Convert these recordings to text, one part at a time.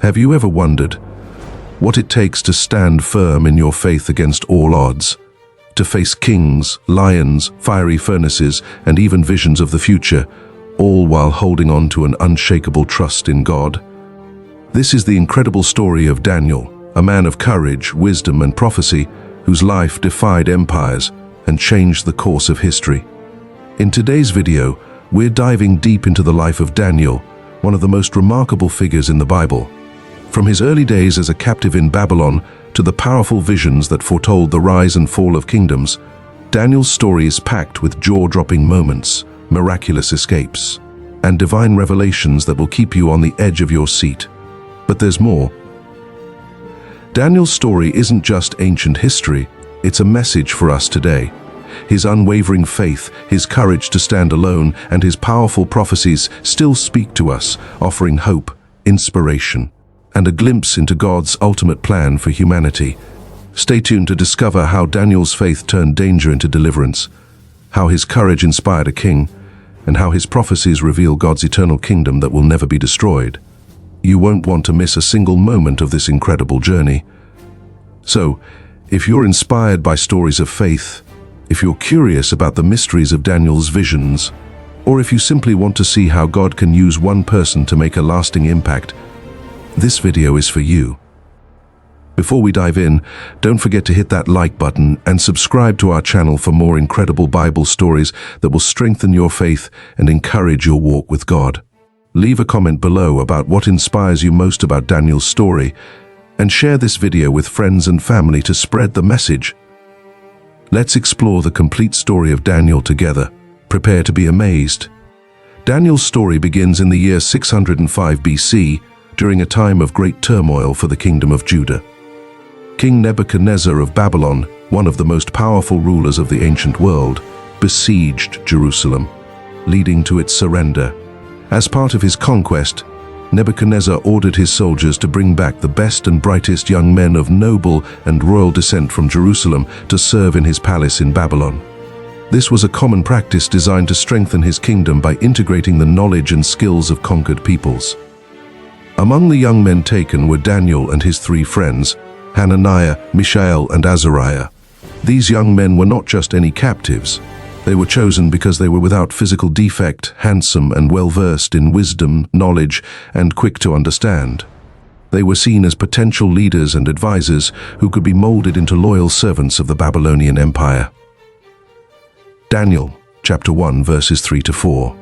Have you ever wondered what it takes to stand firm in your faith against all odds? To face kings, lions, fiery furnaces, and even visions of the future, all while holding on to an unshakable trust in God? This is the incredible story of Daniel, a man of courage, wisdom, and prophecy, whose life defied empires and changed the course of history. In today's video, we're diving deep into the life of Daniel, one of the most remarkable figures in the Bible. From his early days as a captive in Babylon to the powerful visions that foretold the rise and fall of kingdoms, Daniel's story is packed with jaw-dropping moments, miraculous escapes, and divine revelations that will keep you on the edge of your seat. But there's more. Daniel's story isn't just ancient history, it's a message for us today. His unwavering faith, his courage to stand alone, and his powerful prophecies still speak to us, offering hope, inspiration, and a glimpse into God's ultimate plan for humanity. Stay tuned to discover how Daniel's faith turned danger into deliverance, how his courage inspired a king, and how his prophecies reveal God's eternal kingdom that will never be destroyed. You won't want to miss a single moment of this incredible journey. So, if you're inspired by stories of faith, if you're curious about the mysteries of Daniel's visions, or if you simply want to see how God can use one person to make a lasting impact, this video is for you. Before we dive in, don't forget to hit that like button and subscribe to our channel for more incredible Bible stories that will strengthen your faith and encourage your walk with God. Leave a comment below about what inspires you most about Daniel's story, and share this video with friends and family to spread the message. Let's explore the complete story of Daniel together. Prepare to be amazed. Daniel's story begins in the year 605 BC, during a time of great turmoil for the kingdom of Judah. King Nebuchadnezzar of Babylon, one of the most powerful rulers of the ancient world, besieged Jerusalem, leading to its surrender. As part of his conquest, Nebuchadnezzar ordered his soldiers to bring back the best and brightest young men of noble and royal descent from Jerusalem to serve in his palace in Babylon. This was a common practice designed to strengthen his kingdom by integrating the knowledge and skills of conquered peoples. Among the young men taken were Daniel and his three friends, Hananiah, Mishael, and Azariah. These young men were not just any captives. They were chosen because they were without physical defect, handsome, and well-versed in wisdom, knowledge, and quick to understand. They were seen as potential leaders and advisors who could be molded into loyal servants of the Babylonian Empire. Daniel, chapter 1, verses 3-4.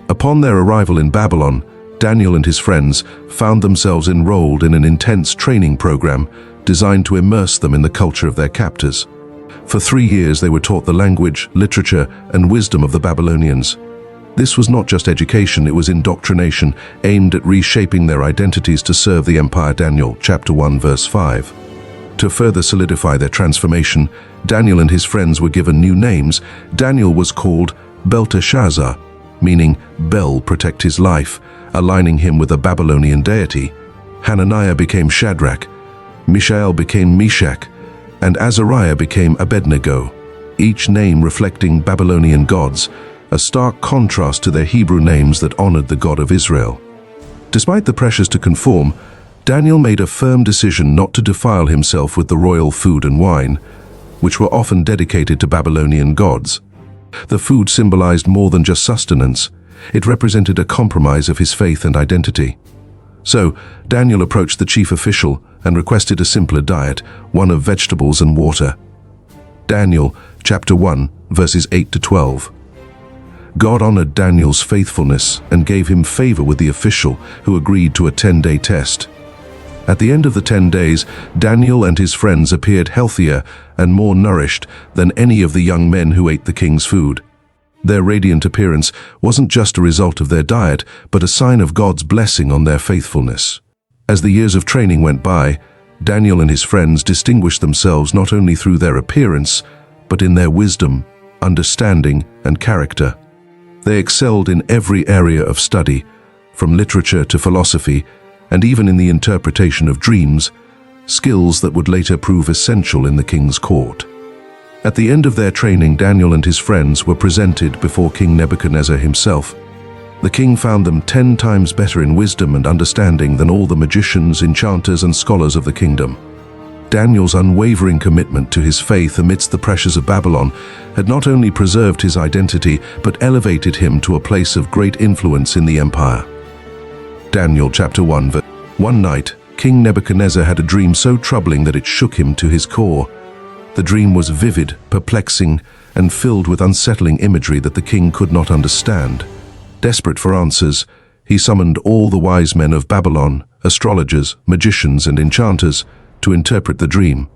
Upon their arrival in Babylon, Daniel and his friends found themselves enrolled in an intense training program designed to immerse them in the culture of their captors. For 3 years they were taught the language, literature, and wisdom of the Babylonians. This was not just education, it was indoctrination aimed at reshaping their identities to serve the empire. Daniel, chapter 1, verse 5. To further solidify their transformation, Daniel and his friends were given new names. Daniel was called Belteshazzar, meaning Bel protect his life, aligning him with a Babylonian deity. Hananiah became Shadrach, Mishael became Meshach, and Azariah became Abednego, each name reflecting Babylonian gods, a stark contrast to their Hebrew names that honored the God of Israel. Despite the pressures to conform, Daniel made a firm decision not to defile himself with the royal food and wine, which were often dedicated to Babylonian gods. The food symbolized more than just sustenance. It represented a compromise of his faith and identity. So, Daniel approached the chief official and requested a simpler diet, one of vegetables and water. Daniel, chapter 1, verses 8-12. God honored Daniel's faithfulness and gave him favor with the official, who agreed to a 10-day test. At the end of the 10 days, Daniel and his friends appeared healthier and more nourished than any of the young men who ate the king's food. Their radiant appearance wasn't just a result of their diet, but a sign of God's blessing on their faithfulness. As the years of training went by, Daniel and his friends distinguished themselves not only through their appearance, but in their wisdom, understanding, and character. They excelled in every area of study, from literature to philosophy, and even in the interpretation of dreams, skills that would later prove essential in the king's court. At the end of their training, Daniel and his friends were presented before King Nebuchadnezzar himself. The king found them 10 times better in wisdom and understanding than all the magicians, enchanters, and scholars of the kingdom. Daniel's unwavering commitment to his faith amidst the pressures of Babylon had not only preserved his identity, but elevated him to a place of great influence in the empire. Daniel chapter 1 verse. One night, King Nebuchadnezzar had a dream so troubling that it shook him to his core. The dream was vivid, perplexing, and filled with unsettling imagery that the king could not understand. Desperate for answers, he summoned all the wise men of Babylon, astrologers, magicians, and enchanters, to interpret the dream,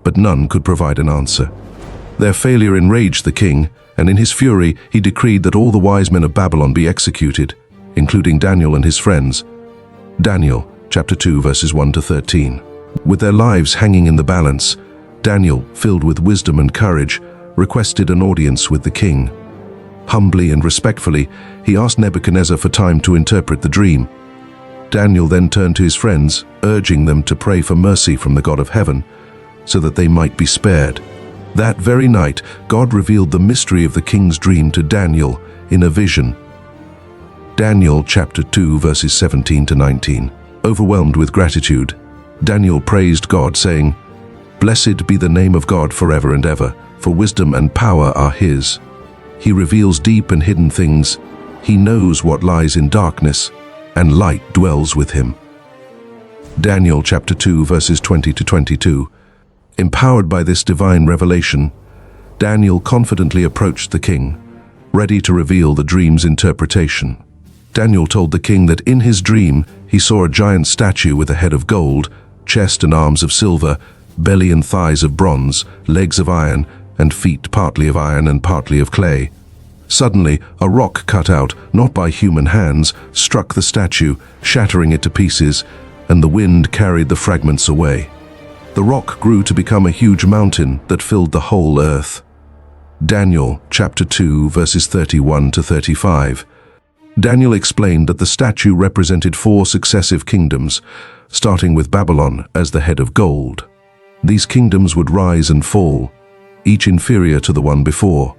but none could provide an answer. Their failure enraged the king, and in his fury he decreed that all the wise men of Babylon be executed, including Daniel and his friends. Daniel chapter 2 verses 1 to 13. With their lives hanging in the balance, Daniel, filled with wisdom and courage, requested an audience with the king. Humbly and respectfully, he asked Nebuchadnezzar for time to interpret the dream. Daniel then turned to his friends, urging them to pray for mercy from the God of heaven, so that they might be spared. That very night, God revealed the mystery of the king's dream to Daniel in a vision. Daniel chapter 2 verses 17 to 19. Overwhelmed with gratitude, Daniel praised God, saying, "Blessed be the name of God forever and ever, for wisdom and power are his. He reveals deep and hidden things. He knows what lies in darkness, and light dwells with him." Daniel chapter 2 verses 20 to 22. Empowered by this divine revelation, Daniel confidently approached the king, ready to reveal the dream's interpretation. Daniel told the king that in his dream he saw a giant statue with a head of gold, chest and arms of silver, belly and thighs of bronze, legs of iron, and feet partly of iron and partly of clay. Suddenly, a rock cut out, not by human hands, struck the statue, shattering it to pieces, and the wind carried the fragments away. The rock grew to become a huge mountain that filled the whole earth. Daniel chapter 2 verses 31 to 35. Daniel explained that the statue represented 4 successive kingdoms, starting with Babylon as the head of gold. These kingdoms would rise and fall, each inferior to the one before.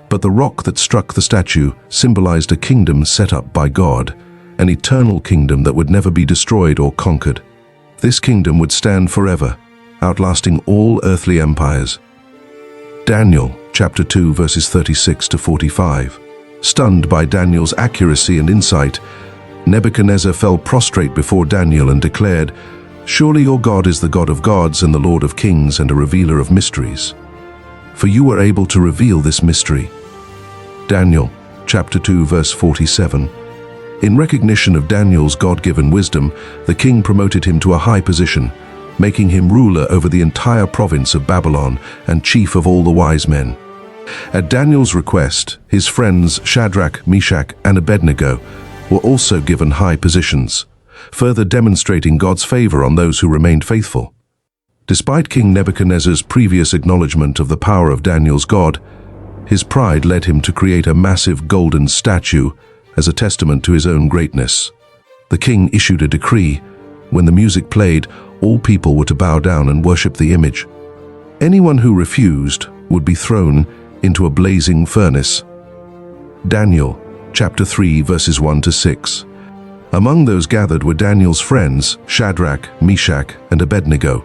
But the rock that struck the statue symbolized a kingdom set up by God, an eternal kingdom that would never be destroyed or conquered. This kingdom would stand forever, outlasting all earthly empires. Daniel chapter 2 verses 36 to 45. Stunned by Daniel's accuracy and insight, Nebuchadnezzar fell prostrate before Daniel and declared, "Surely your God is the God of gods and the Lord of kings and a revealer of mysteries. For you were able to reveal this mystery." Daniel chapter 2 verse 47. In recognition of Daniel's God-given wisdom, the king promoted him to a high position, making him ruler over the entire province of Babylon and chief of all the wise men. At Daniel's request, his friends Shadrach, Meshach, and Abednego were also given high positions, further demonstrating God's favor on those who remained faithful. Despite King Nebuchadnezzar's previous acknowledgement of the power of Daniel's God, his pride led him to create a massive golden statue as a testament to his own greatness. The king issued a decree. When the music played, all people were to bow down and worship the image. Anyone who refused would be thrown into a blazing furnace. Daniel chapter 3 verses 1 to 6. Among those gathered were Daniel's friends, Shadrach, Meshach, and Abednego.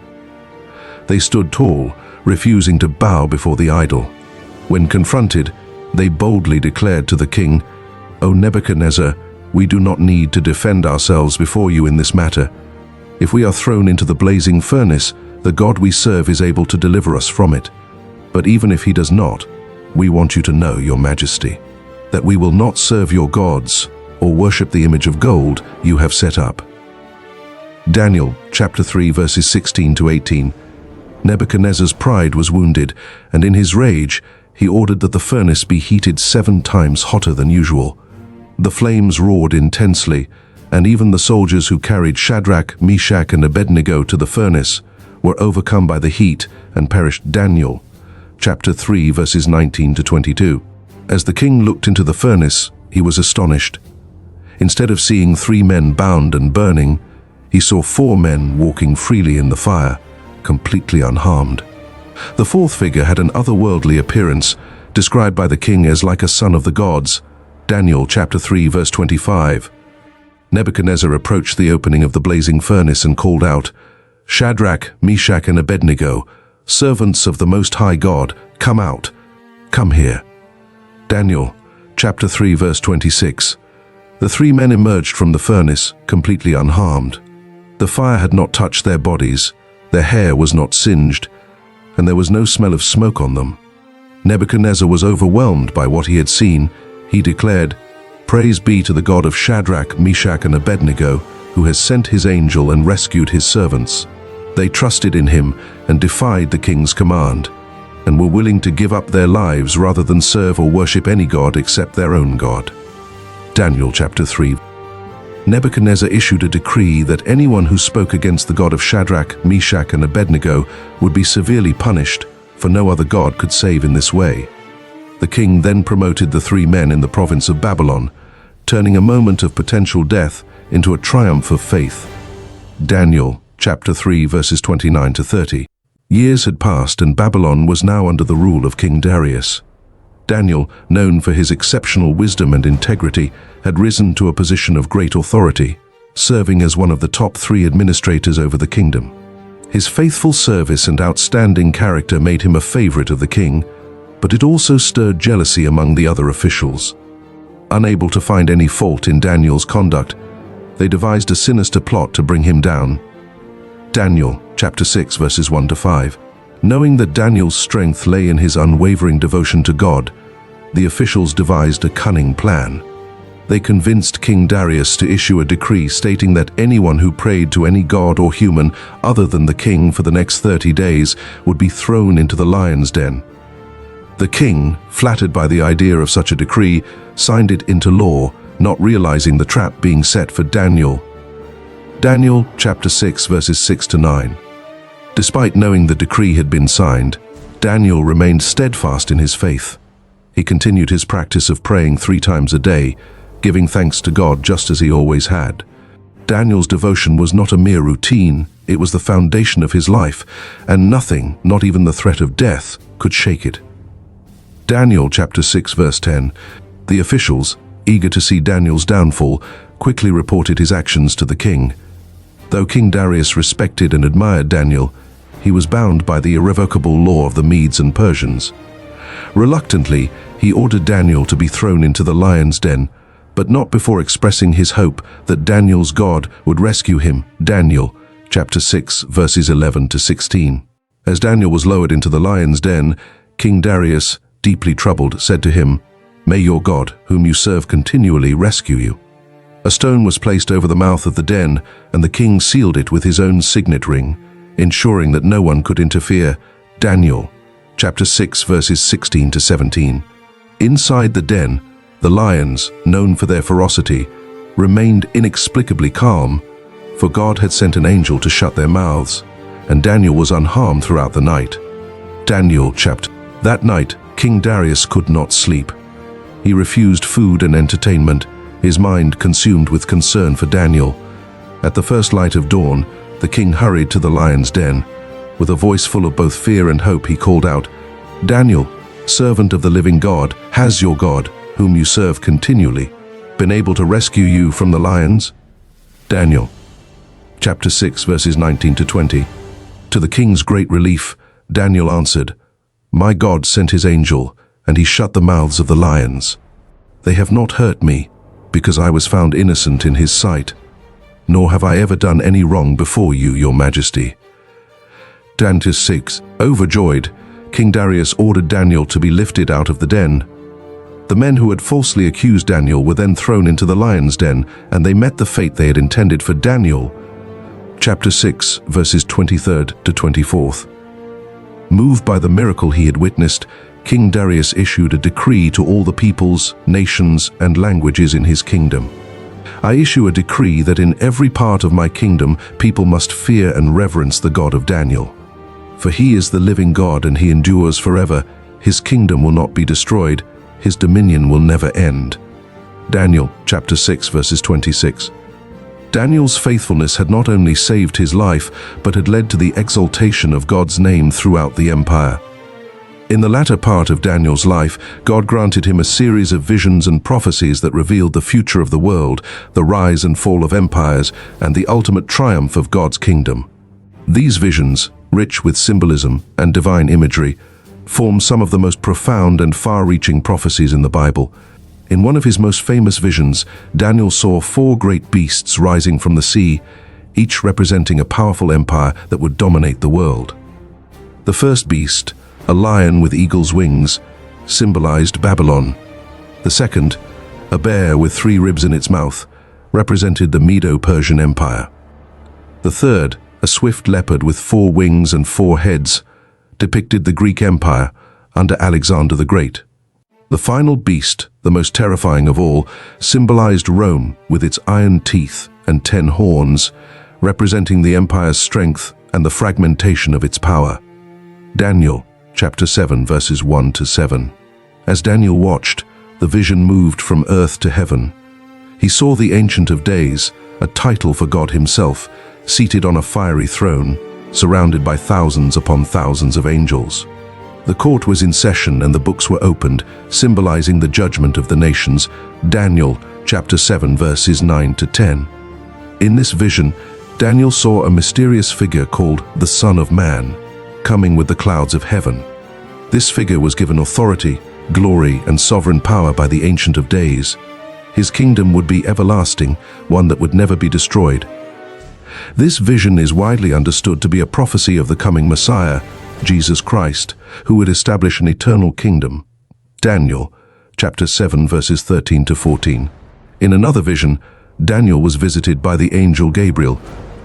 They stood tall, refusing to bow before the idol. When confronted, they boldly declared to the king, "O Nebuchadnezzar, we do not need to defend ourselves before you in this matter. If we are thrown into the blazing furnace, the God we serve is able to deliver us from it. But even if he does not, we want you to know, your majesty, that we will not serve your gods or worship the image of gold you have set up." Daniel chapter 3 verses 16 to 18. Nebuchadnezzar's pride was wounded, and in his rage, he ordered that the furnace be heated 7 times hotter than usual. The flames roared intensely, and even the soldiers who carried Shadrach, Meshach, and Abednego to the furnace were overcome by the heat and perished. Daniel chapter 3 verses 19 to 22. As the king looked into the furnace, he was astonished. Instead of seeing 3 men bound and burning, he saw 4 men walking freely in the fire, completely unharmed. The 4th figure had an otherworldly appearance, described by the king as like a son of the gods. Daniel chapter 3 verse 25. Nebuchadnezzar approached the opening of the blazing furnace and called out, "Shadrach, Meshach, and Abednego, servants of the Most High God, come out. Come here." Daniel chapter 3 verse 26. The three men emerged from the furnace, completely unharmed. The fire had not touched their bodies, their hair was not singed, and there was no smell of smoke on them. Nebuchadnezzar was overwhelmed by what he had seen. He declared, "Praise be to the God of Shadrach, Meshach, and Abednego, who has sent his angel and rescued his servants. They trusted in him and defied the king's command, and were willing to give up their lives rather than serve or worship any god except their own God." Daniel chapter 3. Nebuchadnezzar issued a decree that anyone who spoke against the God of Shadrach, Meshach, and Abednego would be severely punished, for no other god could save in this way. The king then promoted the three men in the province of Babylon, turning a moment of potential death into a triumph of faith. Daniel chapter 3 verses 29 to 30. Years had passed and Babylon was now under the rule of King Darius. Daniel, known for his exceptional wisdom and integrity, had risen to a position of great authority, serving as one of the top 3 administrators over the kingdom. His faithful service and outstanding character made him a favorite of the king, but it also stirred jealousy among the other officials. Unable to find any fault in Daniel's conduct, they devised a sinister plot to bring him down. Daniel chapter 6 verses 1 to 5. Knowing that Daniel's strength lay in his unwavering devotion to God, the officials devised a cunning plan. They convinced King Darius to issue a decree stating that anyone who prayed to any god or human other than the king for the next 30 days would be thrown into the lion's den. The king, flattered by the idea of such a decree, signed it into law, not realizing the trap being set for Daniel. Daniel chapter 6 verses 6 to 9. Despite knowing the decree had been signed, Daniel remained steadfast in his faith. He continued his practice of praying 3 times a day, giving thanks to God just as he always had. Daniel's devotion was not a mere routine, it was the foundation of his life, and nothing, not even the threat of death, could shake it. Daniel chapter 6 verse 10. The officials, eager to see Daniel's downfall, quickly reported his actions to the king. Though King Darius respected and admired Daniel, he was bound by the irrevocable law of the Medes and Persians. Reluctantly, he ordered Daniel to be thrown into the lion's den, but not before expressing his hope that Daniel's God would rescue him. Daniel chapter 6 verses 11 to 16. As Daniel was lowered into the lion's den, King Darius, deeply troubled, said to him, "May your God, whom you serve continually, rescue you." A stone was placed over the mouth of the den, and the king sealed it with his own signet ring, ensuring that no one could interfere. Daniel chapter 6 verses 16 to 17. Inside the den, the lions, known for their ferocity, remained inexplicably calm, for God had sent an angel to shut their mouths, and Daniel was unharmed throughout the night. Daniel chapter. That night, King Darius could not sleep. He refused food and entertainment, his mind consumed with concern for Daniel. At the first light of dawn, the king hurried to the lion's den. With a voice full of both fear and hope, he called out, "Daniel, servant of the living God, has your God, whom you serve continually, been able to rescue you from the lions?" Daniel chapter 6 verses 19 to 20. To the king's great relief, Daniel answered, "My God sent his angel, and he shut the mouths of the lions. They have not hurt me, because I was found innocent in his sight, nor have I ever done any wrong before you, your majesty." Daniel 6. Overjoyed, King Darius ordered Daniel to be lifted out of the den. The men who had falsely accused Daniel were then thrown into the lion's den, and they met the fate they had intended for Daniel. Chapter 6, verses 23 to 24. Moved by the miracle he had witnessed, King Darius issued a decree to all the peoples, nations, and languages in his kingdom. "I issue a decree that in every part of my kingdom people must fear and reverence the God of Daniel. For he is the living God and he endures forever. His kingdom will not be destroyed. His dominion will never end." Daniel chapter 6 verses 26. Daniel's faithfulness had not only saved his life, but had led to the exaltation of God's name throughout the empire. In the latter part of Daniel's life, God granted him a series of visions and prophecies that revealed the future of the world, the rise and fall of empires, and the ultimate triumph of God's kingdom. These visions, rich with symbolism and divine imagery, form some of the most profound and far-reaching prophecies in the Bible. In one of his most famous visions, Daniel saw 4 great beasts rising from the sea, each representing a powerful empire that would dominate the world. The first beast, a lion with eagle's wings, symbolized Babylon. The second, a bear with 3 ribs in its mouth, represented the Medo-Persian Empire. The third, a swift leopard with 4 wings and 4 heads, depicted the Greek Empire under Alexander the Great. The final beast, the most terrifying of all, symbolized Rome with its iron teeth and 10 horns, representing the empire's strength and the fragmentation of its power. Daniel, chapter 7, verses 1 to 7. As Daniel watched, the vision moved from earth to heaven. He saw the Ancient of Days, a title for God himself, seated on a fiery throne, surrounded by thousands upon thousands of angels. The court was in session and the books were opened, symbolizing the judgment of the nations. Daniel, chapter 7, verses 9 to 10. In this vision, Daniel saw a mysterious figure called the Son of Man, coming with the clouds of heaven. This figure was given authority, glory, and sovereign power by the Ancient of Days. His kingdom would be everlasting, one that would never be destroyed. This vision is widely understood to be a prophecy of the coming Messiah, Jesus Christ, who would establish an eternal kingdom. Daniel, chapter 7, verses 13 to 14. In another vision, Daniel was visited by the angel Gabriel,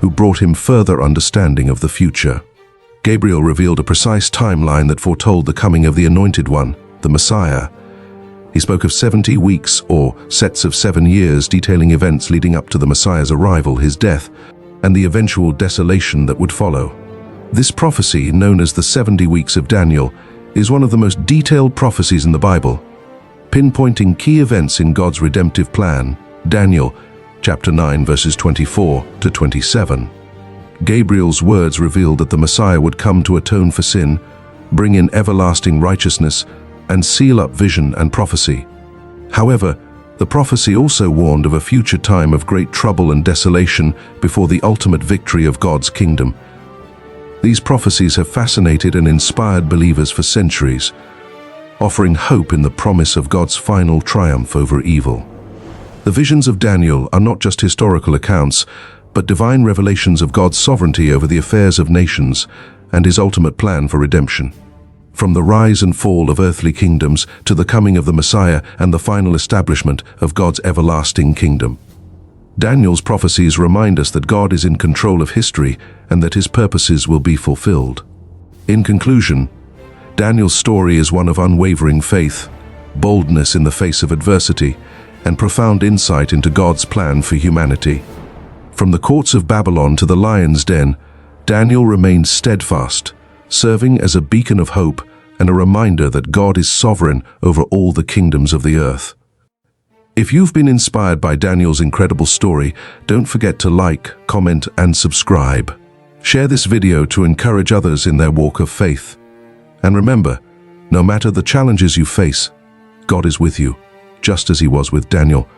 who brought him further understanding of the future. Gabriel revealed a precise timeline that foretold the coming of the Anointed One, the Messiah. He spoke of 70 weeks, or sets of 7 years, detailing events leading up to the Messiah's arrival, his death, and the eventual desolation that would follow. This prophecy, known as the 70 weeks of Daniel, is one of the most detailed prophecies in the Bible, pinpointing key events in God's redemptive plan. Daniel, chapter 9, verses 24 to 27. Gabriel's words revealed that the Messiah would come to atone for sin, bring in everlasting righteousness, and seal up vision and prophecy. However, the prophecy also warned of a future time of great trouble and desolation before the ultimate victory of God's kingdom. These prophecies have fascinated and inspired believers for centuries, offering hope in the promise of God's final triumph over evil. The visions of Daniel are not just historical accounts, but divine revelations of God's sovereignty over the affairs of nations and his ultimate plan for redemption. From the rise and fall of earthly kingdoms to the coming of the Messiah and the final establishment of God's everlasting kingdom. Daniel's prophecies remind us that God is in control of history and that his purposes will be fulfilled. In conclusion, Daniel's story is one of unwavering faith, boldness in the face of adversity, and profound insight into God's plan for humanity. From the courts of Babylon to the lion's den, Daniel remained steadfast, serving as a beacon of hope and a reminder that God is sovereign over all the kingdoms of the earth. If you've been inspired by Daniel's incredible story, don't forget to like, comment, and subscribe. Share this video to encourage others in their walk of faith. And remember, no matter the challenges you face, God is with you, just as he was with Daniel.